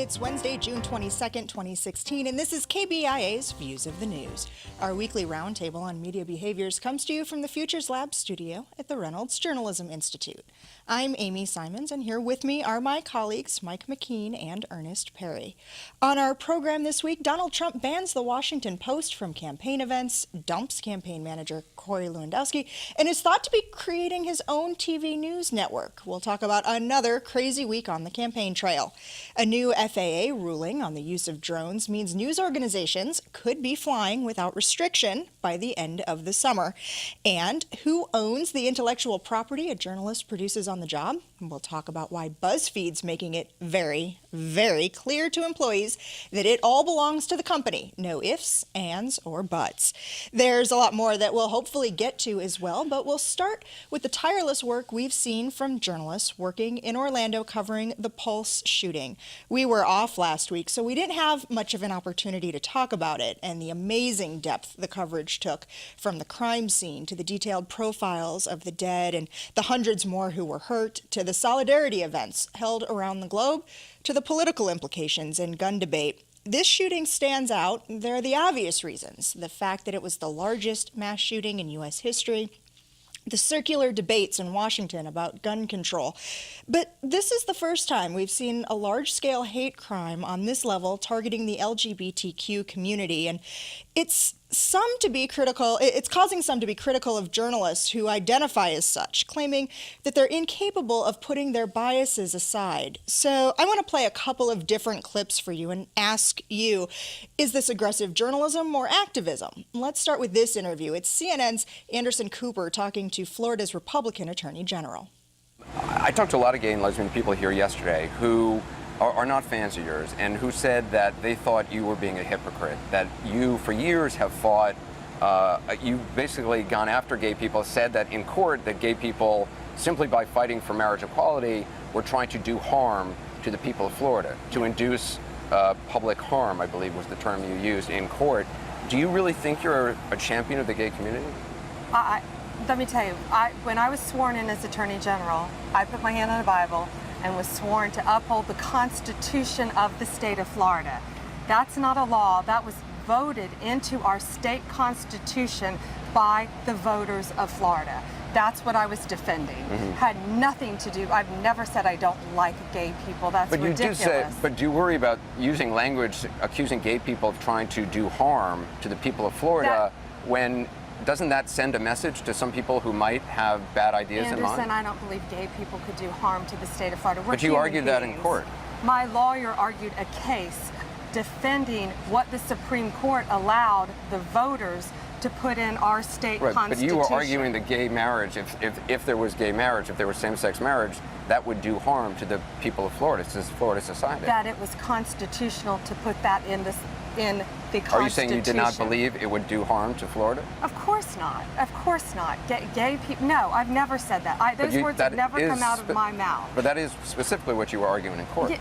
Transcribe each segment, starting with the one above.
It's Wednesday, June 22nd, 2016, and this is KBIA's Views of the News. Our weekly roundtable on media behaviors comes to you from the Futures Lab studio at the Reynolds Journalism Institute. I'm Amy Simons, and here with me are my colleagues Mike McKean and Earnest Perry. On our program this week, Donald Trump bans the Washington Post from campaign events, dumps campaign manager Corey Lewandowski, and is thought to be creating his own TV news network. We'll talk about another crazy week on the campaign trail. A new FAA ruling on the use of drones means news organizations could be flying without restriction by the end of the summer. And who owns the intellectual property a journalist produces on the job? We'll talk about why BuzzFeed's making it very, very clear to employees that it all belongs to the company. No ifs, ands, or buts. There's a lot more that we'll hopefully get to as well, but we'll start with the tireless work we've seen from journalists working in Orlando covering the Pulse shooting. We were off last week, so we didn't have much of an opportunity to talk about it and the amazing depth the coverage took, from the crime scene to the detailed profiles of the dead and the hundreds more who were hurt, to the solidarity events held around the globe, to the political implications and gun debate. This shooting stands out. There are the obvious reasons: the fact that it was the largest mass shooting in U.S. history, the circular debates in Washington about gun control. But this is the first time we've seen a large-scale hate crime on this level targeting the LGBTQ community, and it's causing some to be critical of journalists who identify as such, claiming that they're incapable of putting their biases aside. So I want to play a couple of different clips for you and ask you, is this aggressive journalism or activism? Let's start with this interview. It's CNN's Anderson Cooper talking to Florida's Republican Attorney General. I talked to a lot of gay and lesbian people here yesterday who are not fans of yours, and who said that they thought you were being a hypocrite, that you for years have fought, you've basically gone after gay people, said that in court that gay people, simply by fighting for marriage equality, were trying to do harm to the people of Florida, to induce public harm, I believe was the term you used in court. Do you really think you're a champion of the gay community? Let me tell you, when I was sworn in as Attorney General, I put my hand on a Bible and was sworn to uphold the Constitution of the state of Florida. That's not a law. That was voted into our state constitution by the voters of Florida. That's what I was defending. Had nothing to do, I've never said I don't like gay people. That's ridiculous. But do you worry about using language accusing gay people of trying to do harm to the people of Florida when doesn't that send a message to some people who might have bad ideas in mind? Anderson, I don't believe gay people could do harm to the state of Florida. But you argued that in court. My lawyer argued a case defending what the Supreme Court allowed the voters to put in our state constitution. But you were arguing that gay marriage, if there was gay marriage, if there was same-sex marriage, that would do harm to the people of Florida, to Florida society. That it was constitutional to put that in the Constitution. Are you saying you did not believe it would do harm to Florida? Of course not. Of course not. Gay people. No, I've never said that. Those words have never come out of my mouth. But that is specifically what you were arguing in court.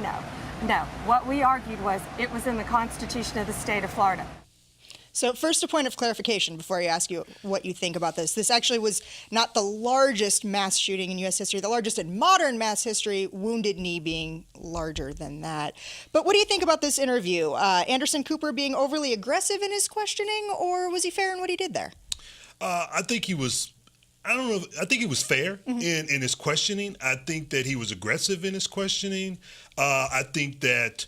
No. What we argued was it was in the Constitution of the state of Florida. So first, a point of clarification before I ask you what you think about this. This actually was not the largest mass shooting in U.S. history, the largest in modern mass history, Wounded Knee being larger than that. But what do you think about this interview? Anderson Cooper being overly aggressive in his questioning, or was he fair in what he did there? I think he was fair in his questioning. I think that he was aggressive in his questioning. I think that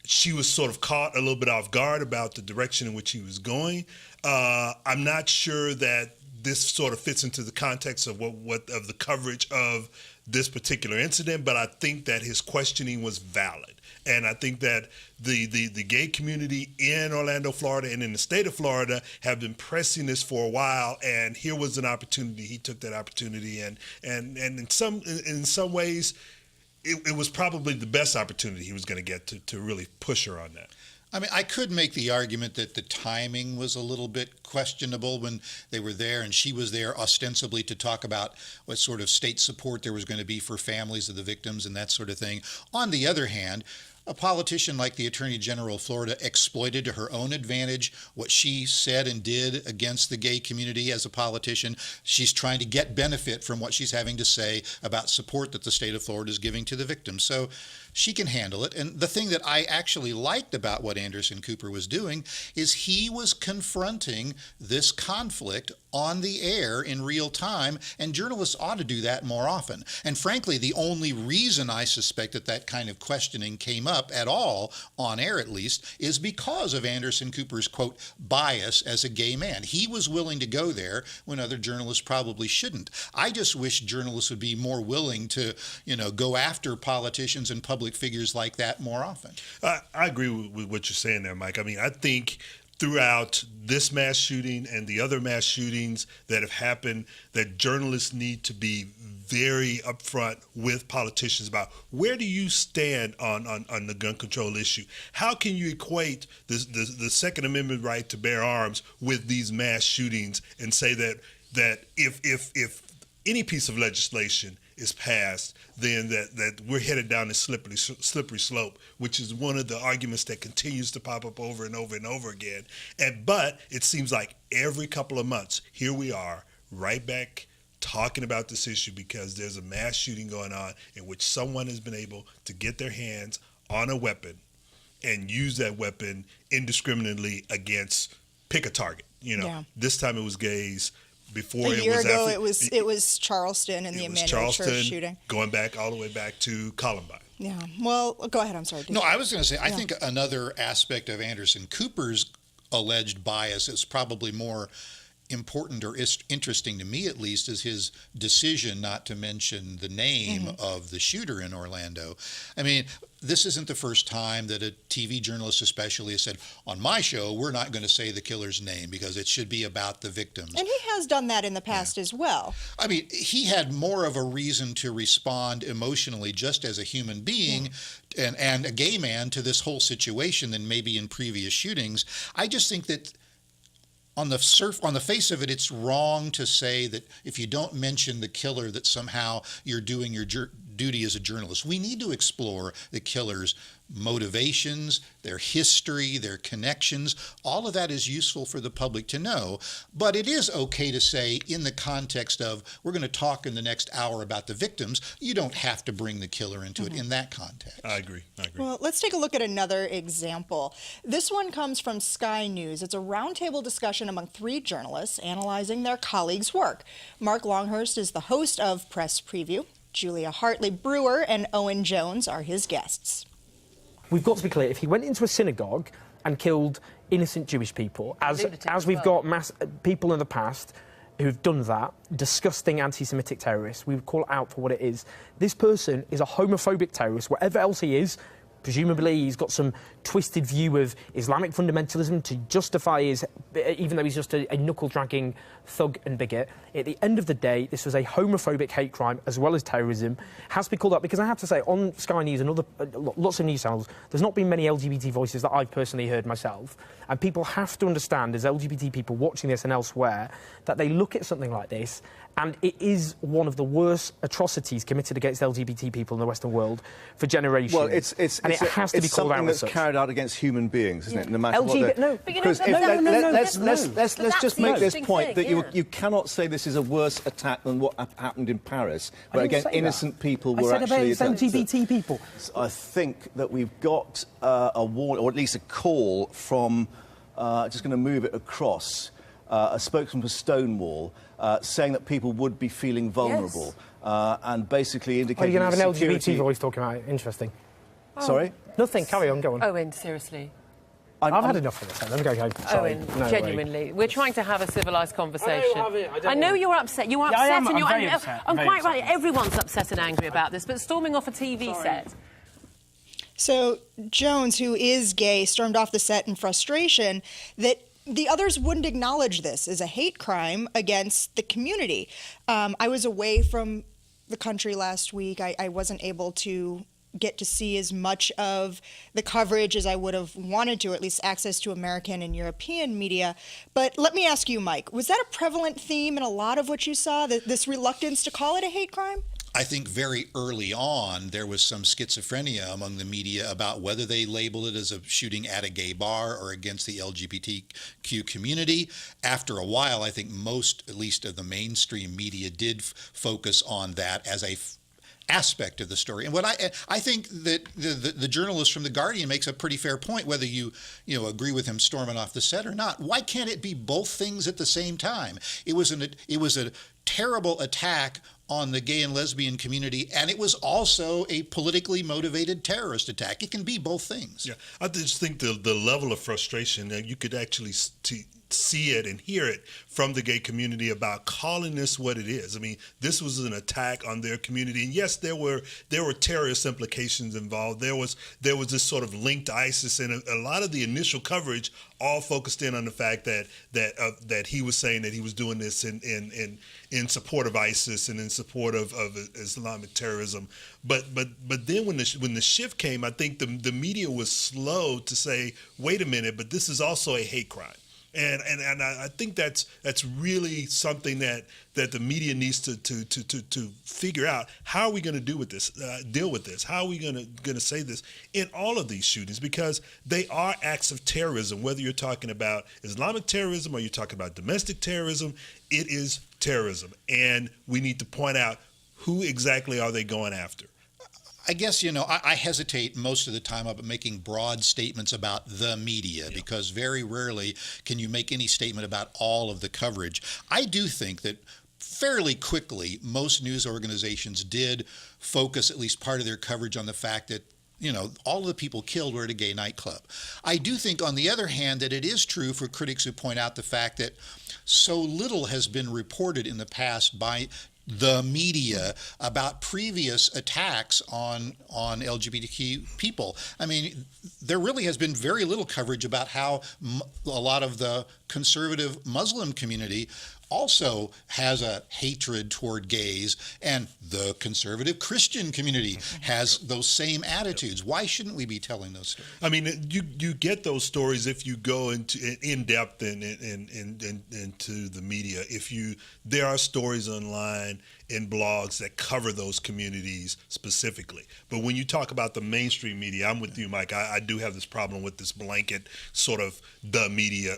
she was sort of caught a little bit off guard about the direction in which he was going. I'm not sure that this sort of fits into the context of of the coverage of this particular incident, but I think that his questioning was valid. And I think that the gay community in Orlando, Florida, and in the state of Florida have been pressing this for a while, and here was an opportunity. He took that opportunity, and in some ways, it was probably the best opportunity he was going to get to really push her on that. I mean, I could make the argument that the timing was a little bit questionable when they were there, and she was there ostensibly to talk about what sort of state support there was going to be for families of the victims and that sort of thing. On the other hand, a politician like the Attorney General of Florida exploited to her own advantage what she said and did against the gay community as a politician. She's trying to get benefit from what she's having to say about support that the state of Florida is giving to the victims. So she can handle it. And the thing that I actually liked about what Anderson Cooper was doing is he was confronting this conflict on the air in real time, and journalists ought to do that more often. And frankly, the only reason I suspect that kind of questioning came up at all, on air at least, is because of Anderson Cooper's, quote, bias as a gay man. He was willing to go there when other journalists probably shouldn't. I just wish journalists would be more willing to, go after politicians and public figures like that more often. I agree with what you're saying there, Mike. I mean, I think throughout this mass shooting and the other mass shootings that have happened, that journalists need to be very upfront with politicians about where do you stand on the gun control issue? How can you equate the Second Amendment right to bear arms with these mass shootings and say that if any piece of legislation is passed, then that we're headed down this slippery slope, which is one of the arguments that continues to pop up over and over and over again. But it seems like every couple of months, here we are, right back talking about this issue because there's a mass shooting going on in which someone has been able to get their hands on a weapon and use that weapon indiscriminately against, pick a target. This time it was gays. Before a year ago, it was Charleston and the Emmanuel Church shooting. Going back all the way back to Columbine. Yeah. Well, go ahead. I'm sorry. No, I was going to say, I think another aspect of Anderson Cooper's alleged bias is probably more important or interesting to me, at least, is his decision not to mention the name of the shooter in Orlando. I mean, this isn't the first time that a TV journalist especially has said, on my show, we're not going to say the killer's name because it should be about the victims. And he has done that in the past as well. I mean, he had more of a reason to respond emotionally just as a human being and a gay man to this whole situation than maybe in previous shootings. I just think that on the face of it, it's wrong to say that if you don't mention the killer that somehow you're doing your duty as a journalist. We need to explore the killer's motivations, their history, their connections. All of that is useful for the public to know. But it is okay to say, in the context of, we're going to talk in the next hour about the victims, you don't have to bring the killer into it in that context. I agree. Well, let's take a look at another example. This one comes from Sky News. It's a roundtable discussion among 3 journalists analyzing their colleagues' work. Mark Longhurst is the host of Press Preview. Julia Hartley Brewer and Owen Jones are his guests. We've got to be clear, if he went into a synagogue and killed innocent Jewish people, as we've got people in the past who've done that, disgusting anti-Semitic terrorists, we would call it out for what it is. This person is a homophobic terrorist, wherever else he is. Presumably he's got some twisted view of Islamic fundamentalism to justify his, even though he's just a knuckle-dragging thug and bigot. At the end of the day, this was a homophobic hate crime as well as terrorism. Has to be called out because I have to say, on Sky News and other lots of news channels, there's not been many LGBT voices that I've personally heard myself. And people have to understand, as LGBT people watching this and elsewhere, that they look at something like this and it is one of the worst atrocities committed against LGBT people in the Western world for generations. Well, it has to be called out as such. It's something that's carried out against human beings, isn't it? No matter LGBT, what. Because let's just make this point that you cannot say this is a worse attack than what happened in Paris, where again innocent people were actually. LGBT people. I think that we've got a warning, or at least a call from. Just going to move it across. A spokesman for Stonewall saying that people would be feeling vulnerable and basically indicating. Are you going to have an LGBT voice talking about it? Interesting. Sorry? Nothing. Carry on. Go on. Owen, seriously. I've had enough of this. Let me go home. Sorry. Owen, no genuinely. way. We're trying to have a civilised conversation. I know you're upset. You're upset. I'm very upset. I'm quite right. Everyone's upset and angry about this, but storming off a TV set. So Jones, who is gay, stormed off the set in frustration that the others wouldn't acknowledge this as a hate crime against the community. I was away from the country last week. I wasn't able to get to see as much of the coverage as I would have wanted to, or at least access to American and European media. But let me ask you, Mike, was that a prevalent theme in a lot of what you saw, this reluctance to call it a hate crime? I think very early on there was some schizophrenia among the media about whether they labeled it as a shooting at a gay bar or against the LGBTQ community. After a while, I think most, at least of the mainstream media, did focus on that aspect of the story. And what I think that the journalist from The Guardian makes a pretty fair point, whether you agree with him storming off the set or not. Why can't it be both things at the same time? It was a terrible attack on the gay and lesbian community, and it was also a politically motivated terrorist attack. It can be both things. Yeah, I just think the level of frustration that you could actually see it and hear it from the gay community about calling this what it is. I mean, this was an attack on their community, and yes, there were terrorist implications involved. There was this sort of link to ISIS, and a lot of the initial coverage all focused in on the fact that he was saying that he was doing this in support of ISIS and in support of Islamic terrorism. But then when the shift came, I think the media was slow to say, wait a minute, but this is also a hate crime. And I think that's really something that the media needs to figure out. How are we going to deal with this? How are we going to say this in all of these shootings? Because they are acts of terrorism. Whether you're talking about Islamic terrorism or you're talking about domestic terrorism, it is terrorism, and we need to point out who exactly are they going after. I guess, I hesitate most of the time about making broad statements about the media because very rarely can you make any statement about all of the coverage. I do think that fairly quickly most news organizations did focus at least part of their coverage on the fact that all of the people killed were at a gay nightclub. I do think, on the other hand, that it is true for critics who point out the fact that so little has been reported in the past by the media about previous attacks on LGBTQ people. I mean, there really has been very little coverage about how a lot of the conservative Muslim community also has a hatred toward gays, and the conservative Christian community has those same attitudes. Why shouldn't we be telling those stories? I mean, you get those stories if you go in depth into the media. There are stories online in blogs that cover those communities specifically. But when you talk about the mainstream media, I'm with you, Mike. I do have this problem with this blanket sort of the media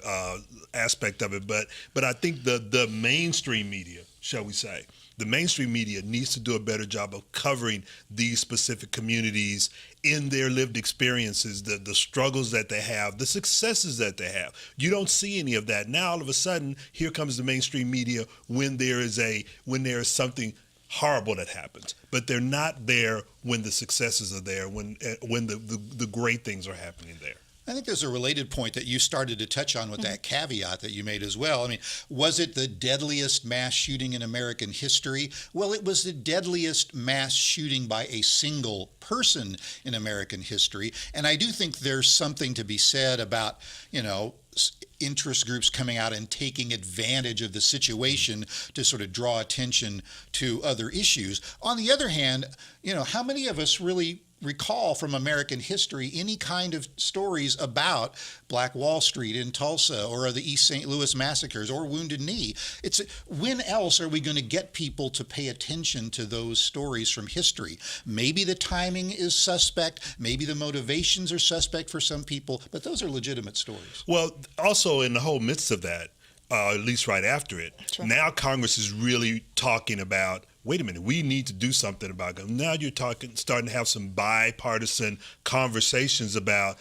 aspect of it. But I think the mainstream media, shall we say, the mainstream media needs to do a better job of covering these specific communities in their lived experiences, the struggles that they have, the successes that they have. You don't see any of that. Now, all of a sudden, here comes the mainstream media when there is something horrible that happens. But they're not there when the successes are there, when the great things are happening there. I think there's a related point that you started to touch on with that caveat that you made as well. I mean, was it the deadliest mass shooting in American history? Well, it was the deadliest mass shooting by a single person in American history. And I do think there's something to be said about, interest groups coming out and taking advantage of the situation to sort of draw attention to other issues. On the other hand, how many of us really recall from American history any kind of stories about Black Wall Street in Tulsa or the East St. Louis massacres or Wounded Knee? When else are we going to get people to pay attention to those stories from history? Maybe the timing is suspect, maybe the motivations are suspect for some people, but those are legitimate stories. Well, also in the whole midst of that, at least right after it, now Congress is really talking about, wait a minute, we need to do something about gun. Now you're starting to have some bipartisan conversations about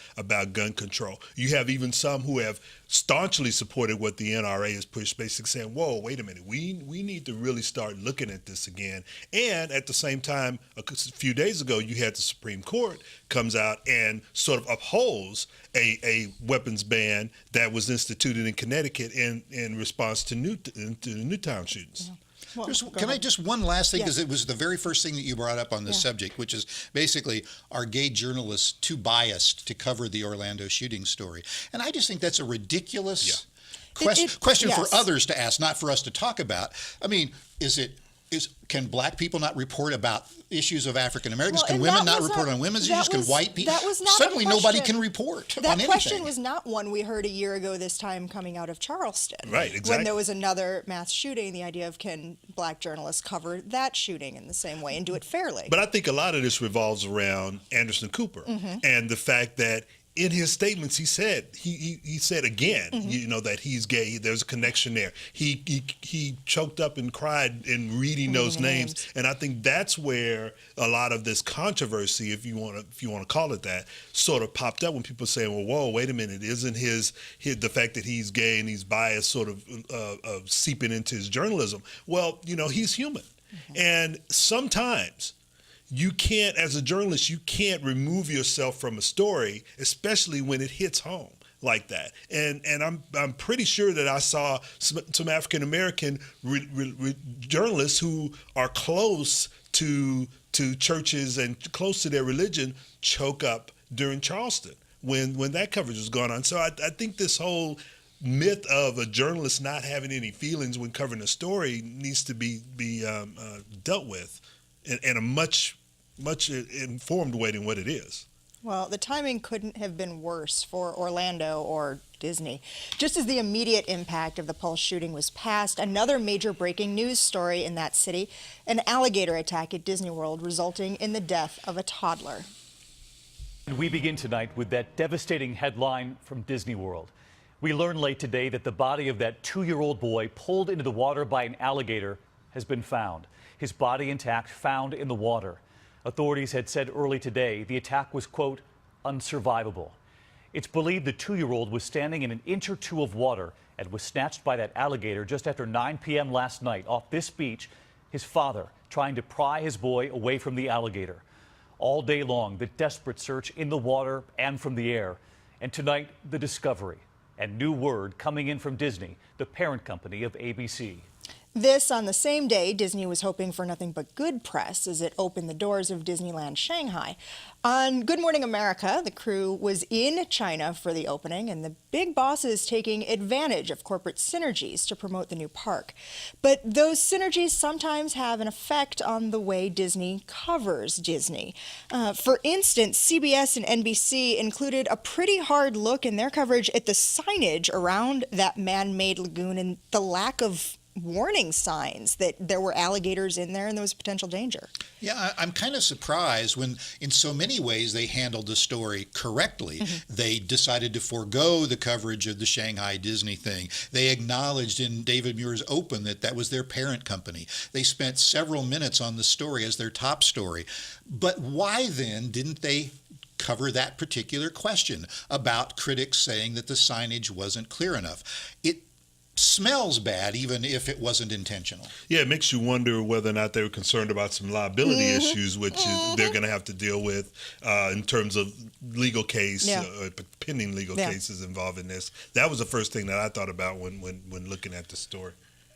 gun control. You have even some who have staunchly supported what the NRA has pushed, basically saying, whoa, wait a minute, we need to really start looking at this again. And at the same time, a few days ago, you had the Supreme Court comes out and sort of upholds a weapons ban that was instituted in Connecticut in response to the Newtown shootings. Yeah. Well, just one last thing, because Yes. it was the very first thing that you brought up on this subject, which is basically, are gay journalists too biased to cover the Orlando shooting story? And I just think that's a ridiculous question for others to ask, not for us to talk about. I mean, can black people not report about issues of African Americans? Can women not report on women's issues? Can white people? That was not Suddenly a question. Nobody can report on anything. That question was not one we heard a year ago this time coming out of Charleston. Right, exactly. When there was another mass shooting, the idea of can black journalists cover that shooting in the same way and do it fairly? But I think a lot of this revolves around Anderson Cooper and the fact that in his statements, he said he said again, that he's gay. There's a connection there. He choked up and cried in reading those names, and I think that's where a lot of this controversy, if you want to call it that, sort of popped up when people say, "Well, whoa, wait a minute, isn't the fact that he's gay and he's biased sort of seeping into his journalism?" Well, he's human, and sometimes. You can't, as a journalist, you can't remove yourself from a story, especially when it hits home like that. And I'm pretty sure that I saw some African American journalists who are close to churches and close to their religion choke up during Charleston when that coverage was going on. So I think this whole myth of a journalist not having any feelings when covering a story needs to be dealt with in a much informed way than what it is. Well, the timing couldn't have been worse for Orlando or Disney. Just as the immediate impact of the Pulse shooting was past, another major breaking news story in that city, an alligator attack at Disney World resulting in the death of a toddler. And we begin tonight with that devastating headline from Disney World. We learned late today that the body of that 2-year-old boy pulled into the water by an alligator has been found. His body intact, found in the water. Authorities had said early today the attack was, quote, unsurvivable. It's believed the 2-year-old was standing in an inch or two of water and was snatched by that alligator just after 9 p.m. last night off this beach, his father trying to pry his boy away from the alligator. All day long, the desperate search in the water and from the air. And tonight, the discovery and new word coming in from Disney, the parent company of ABC. This on the same day Disney was hoping for nothing but good press as it opened the doors of Disneyland Shanghai. On Good Morning America, the crew was in China for the opening, and the big bosses taking advantage of corporate synergies to promote the new park. But those synergies sometimes have an effect on the way Disney covers Disney. For instance, CBS and NBC included a pretty hard look in their coverage at the signage around that man-made lagoon and the lack of warning signs that there were alligators in there and there was potential danger. Yeah, I'm kind of surprised when in so many ways they handled the story correctly. They decided to forego the coverage of the Shanghai Disney thing. They acknowledged in David Muir's Open that was their parent company. They spent several minutes on the story as their top story. But why then didn't they cover that particular question about critics saying that the signage wasn't clear enough? It smells bad, even if it wasn't intentional. Yeah, it makes you wonder whether or not they were concerned about some liability issues, which they're going to have to deal with in terms of legal case, pending legal cases involving this. That was the first thing that I thought about when looking at the story.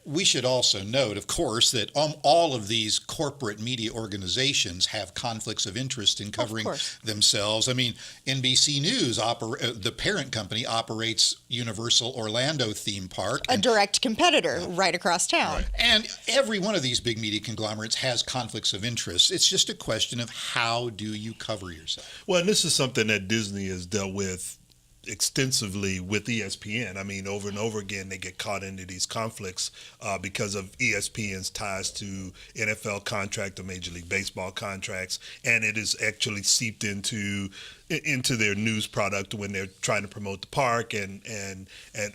We should also note, of course, that all of these corporate media organizations have conflicts of interest in covering themselves. I mean, NBC News, the parent company, operates Universal Orlando theme park. A direct competitor right across town. Right. And every one of these big media conglomerates has conflicts of interest. It's just a question of how do you cover yourself? Well, and this is something that Disney has dealt with extensively with ESPN. I mean, over and over again, they get caught into these conflicts because of ESPN's ties to NFL contract or Major League Baseball contracts, and it is actually seeped into their news product when they're trying to promote the park, and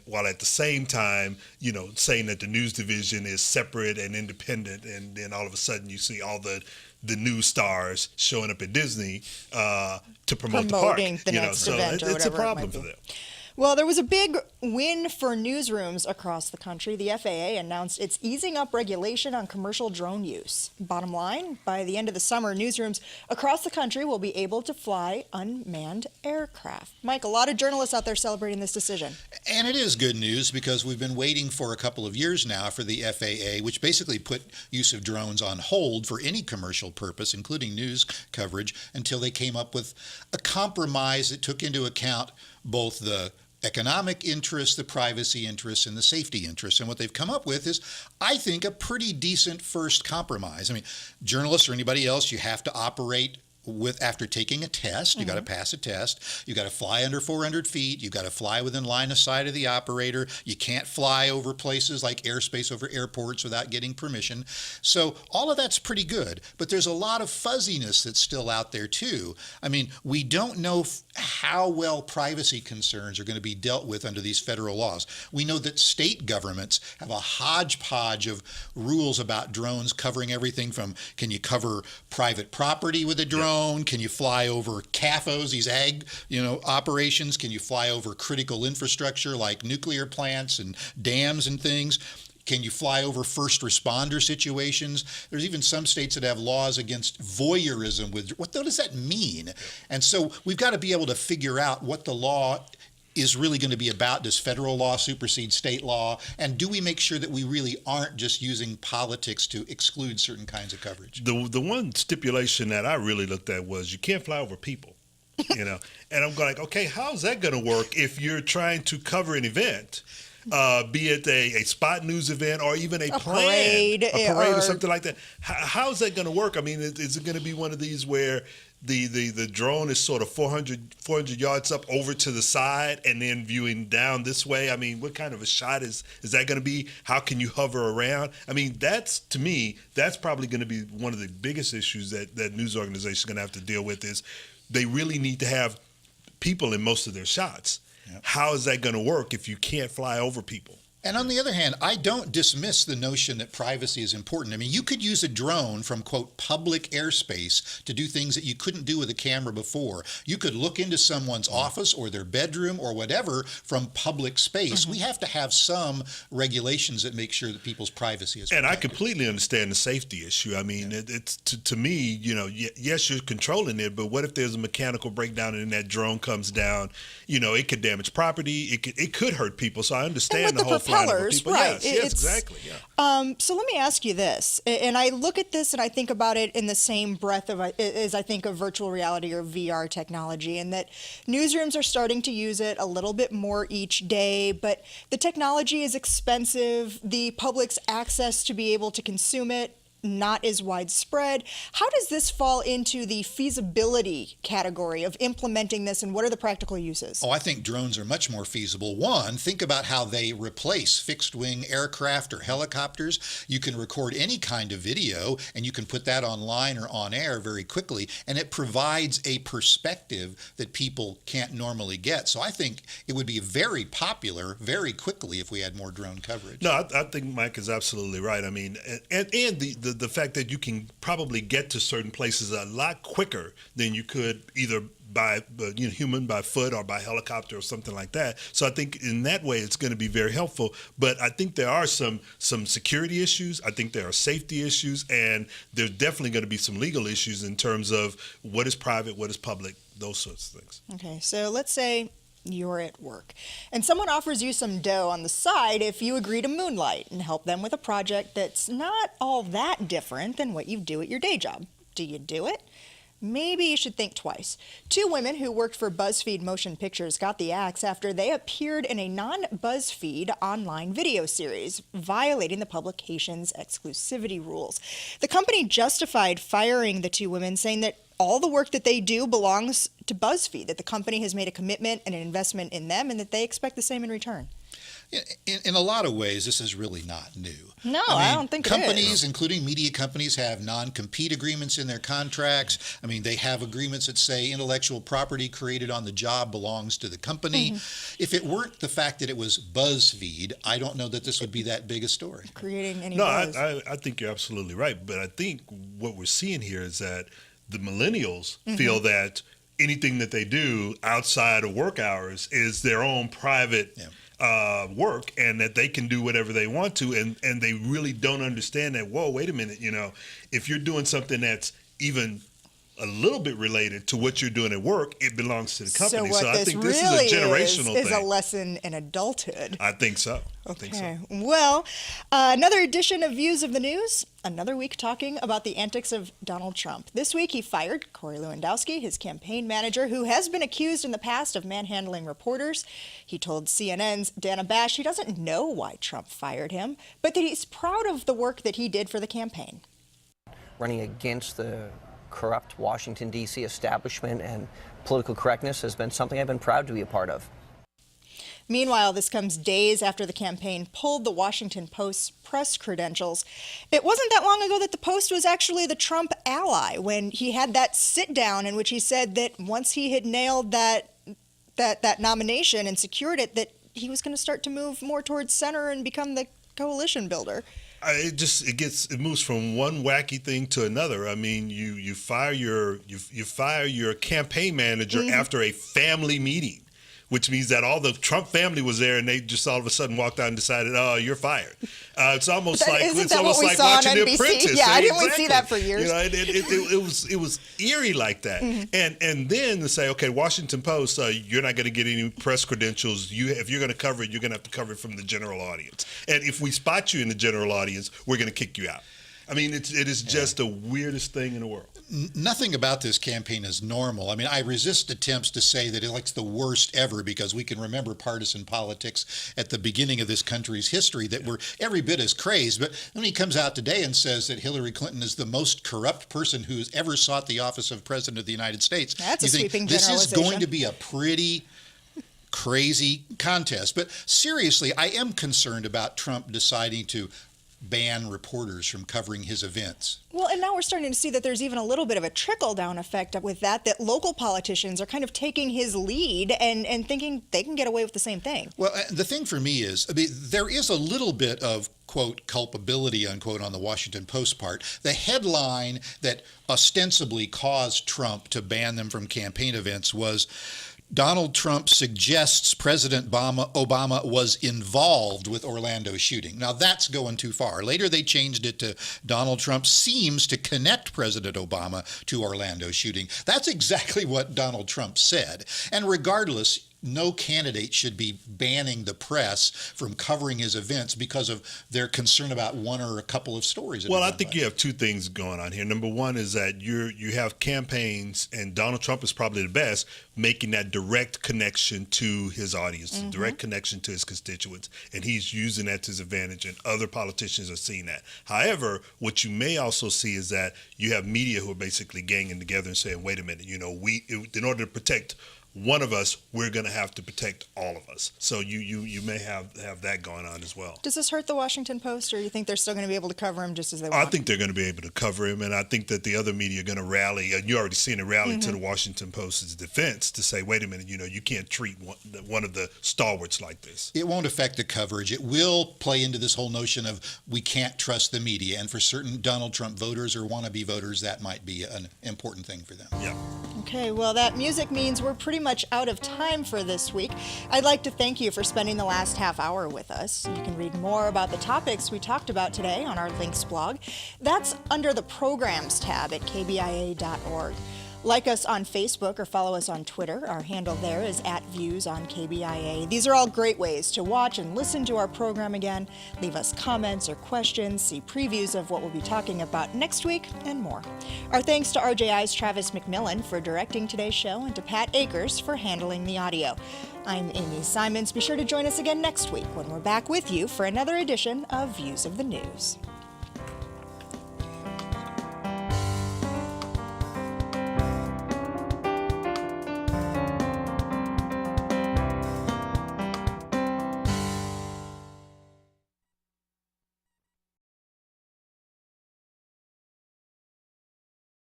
while at the same time, saying that the news division is separate and independent, and then all of a sudden you see all the news stars showing up at Disney to promote the park. The next event or whatever it's a problem for them. Well, there was a big win for newsrooms across the country. The FAA announced it's easing up regulation on commercial drone use. Bottom line, by the end of the summer, newsrooms across the country will be able to fly unmanned aircraft. Mike, a lot of journalists out there celebrating this decision. And it is good news because we've been waiting for a couple of years now for the FAA, which basically put use of drones on hold for any commercial purpose, including news coverage, until they came up with a compromise that took into account both the economic interests, the privacy interests, and the safety interests. And what they've come up with is, I think, a pretty decent first compromise. I mean, journalists or anybody else, you have to operate after taking a test. You got to pass a test. You got to fly under 400 feet. You got to fly within line of sight of the operator. You can't fly over places like airspace over airports without getting permission. So all of that's pretty good, but there's a lot of fuzziness that's still out there too. I mean, we don't know how well privacy concerns are going to be dealt with under these federal laws. We know that state governments have a hodgepodge of rules about drones covering everything from, can you cover private property with a drone? Can you fly over CAFOs, these ag, operations? Can you fly over critical infrastructure like nuclear plants and dams and things? Can you fly over first responder situations? There's even some states that have laws against voyeurism. What does that mean? And so we've got to be able to figure out what the law is really going to be about. Does federal law supersede state law? And do we make sure that we really aren't just using politics to exclude certain kinds of coverage? The one stipulation that I really looked at was you can't fly over people, And I'm going like, okay, how's that going to work if you're trying to cover an event? Be it a spot news event or even a parade or something like that. How's that going to work? I mean, is it going to be one of these where the drone is sort of 400 yards up over to the side and then viewing down this way? I mean, what kind of a shot is that going to be? How can you hover around? I mean, that's probably going to be one of the biggest issues that news organizations are going to have to deal with is they really need to have people in most of their shots. Yep. How is that going to work if you can't fly over people? And on the other hand, I don't dismiss the notion that privacy is important. I mean, you could use a drone from, quote, public airspace to do things that you couldn't do with a camera before. You could look into someone's office or their bedroom or whatever from public space. We have to have some regulations that make sure that people's privacy is protected. And I completely understand the safety issue. I mean, it's to me, yes, you're controlling it, but what if there's a mechanical breakdown and that drone comes down? It could damage property. It could hurt people. So I understand the whole propellers, right? Yes, exactly. Yeah. So let me ask you this, and I look at this and I think about it in the same breath as I think of virtual reality or VR technology, and that newsrooms are starting to use it a little bit more each day, but the technology is expensive. The public's access to be able to consume it not as widespread. How does this fall into the feasibility category of implementing this, and what are the practical uses? I think drones are much more feasible. One, think about how they replace fixed-wing aircraft or helicopters. You can record any kind of video, and you can put that online or on air very quickly, and it provides a perspective that people can't normally get. So I think it would be very popular very quickly if we had more drone coverage. No, I think Mike is absolutely right. I mean, and the fact that you can probably get to certain places a lot quicker than you could either by human, by foot, or by helicopter or something like that. So I think in that way it's going to be very helpful. But I think there are some security issues. I think there are safety issues, and there's definitely going to be some legal issues in terms of what is private, what is public, those sorts of things. Okay, so let's say you're at work and someone offers you some dough on the side if you agree to moonlight and help them with a project that's not all that different than what you do at your day job. Do you do it? Maybe you should think twice. 2 women who worked for BuzzFeed Motion Pictures got the axe after they appeared in a non-BuzzFeed online video series, violating the publication's exclusivity rules. The company justified firing the 2 women, saying that all the work that they do belongs to BuzzFeed, that the company has made a commitment and an investment in them, and that they expect the same in return. In a lot of ways, this is really not new. No, I don't think companies, including media companies, have non-compete agreements in their contracts. I mean, they have agreements that say intellectual property created on the job belongs to the company. If it weren't the fact that it was BuzzFeed, I don't know that this would be that big a story. Creating any buzz. I think you're absolutely right. But I think what we're seeing here is that the millennials feel that anything that they do outside of work hours is their own private work, and that they can do whatever they want to, and they really don't understand that, whoa, wait a minute, if you're doing something that's even a little bit related to what you're doing at work, it belongs to the company. So I think this really is a generational thing. Is a lesson in adulthood. I think so. Okay. Well, another edition of Views of the News. Another week talking about the antics of Donald Trump. This week he fired Corey Lewandowski, his campaign manager, who has been accused in the past of manhandling reporters. He told CNN's Dana Bash he doesn't know why Trump fired him, but that he's proud of the work that he did for the campaign. Running against the corrupt Washington, D.C. establishment and political correctness has been something I've been proud to be a part of. Meanwhile, this comes days after the campaign pulled the Washington Post's press credentials. It wasn't that long ago that the Post was actually the Trump ally when he had that sit down in which he said that once he had nailed that nomination and secured it, that he was going to start to move more towards center and become the coalition builder. It moves from one wacky thing to another. I mean, you fire your campaign manager after a family meeting, which means that all the Trump family was there, and they just all of a sudden walked out and decided, "Oh, you're fired." It's almost like watching The Apprentice. Yeah, I didn't see that for years. You know, it was eerie like that. And then to say, okay, Washington Post, you're not going to get any press credentials. If you're going to cover it, you're going to have to cover it from the general audience. And if we spot you in the general audience, we're going to kick you out. I mean, it is just the weirdest thing in the world. Nothing about this campaign is normal. I mean, I resist attempts to say that it's the worst ever, because we can remember partisan politics at the beginning of this country's history that were every bit as crazed. But when he comes out today and says that Hillary Clinton is the most corrupt person who's ever sought the office of President of the United States, that's a sweeping generalization. This is going to be a pretty crazy contest. But seriously, I am concerned about Trump deciding to ban reporters from covering his events. Well, and now we're starting to see that there's even a little bit of a trickle-down effect with that local politicians are kind of taking his lead and thinking they can get away with the same thing. Well, the thing for me is, there is a little bit of, quote, culpability, unquote, on the Washington Post part. The headline that ostensibly caused Trump to ban them from campaign events was, Donald Trump suggests President Obama was involved with Orlando shooting. Now, that's going too far. Later, they changed it to Donald Trump seems to connect President Obama to Orlando shooting. That's exactly what Donald Trump said. And regardless, no candidate should be banning the press from covering his events because of their concern about one or a couple of stories. Well, I think you have two things going on here. Number one is that you have campaigns, and Donald Trump is probably the best, making that direct connection to his audience, direct connection to his constituents, and he's using that to his advantage, and other politicians are seeing that. However, what you may also see is that you have media who are basically ganging together and saying, wait a minute, in order to protect one of us, we're going to have to protect all of us. So you may have that going on as well. Does this hurt the Washington Post, or you think they're still going to be able to cover him just as they want? I think they're going to be able to cover him, and I think that the other media are going to rally, and you're already seeing a rally to the Washington Post's defense to say, wait a minute, you can't treat one of the stalwarts like this. It won't affect the coverage. It will play into this whole notion of we can't trust the media, and for certain Donald Trump voters or wannabe voters, that might be an important thing for them. Yeah. Okay, well, that music means we're pretty much out of time for this week. I'd like to thank you for spending the last half hour with us. You can read more about the topics we talked about today on our links blog. That's under the Programs tab at KBIA.org. Like us on Facebook or follow us on Twitter. Our handle there is @ViewsOnKBIA. These are all great ways to watch and listen to our program again, leave us comments or questions, see previews of what we'll be talking about next week, and more. Our thanks to RJI's Travis McMillan for directing today's show and to Pat Akers for handling the audio. I'm Amy Simons. Be sure to join us again next week when we're back with you for another edition of Views of the News.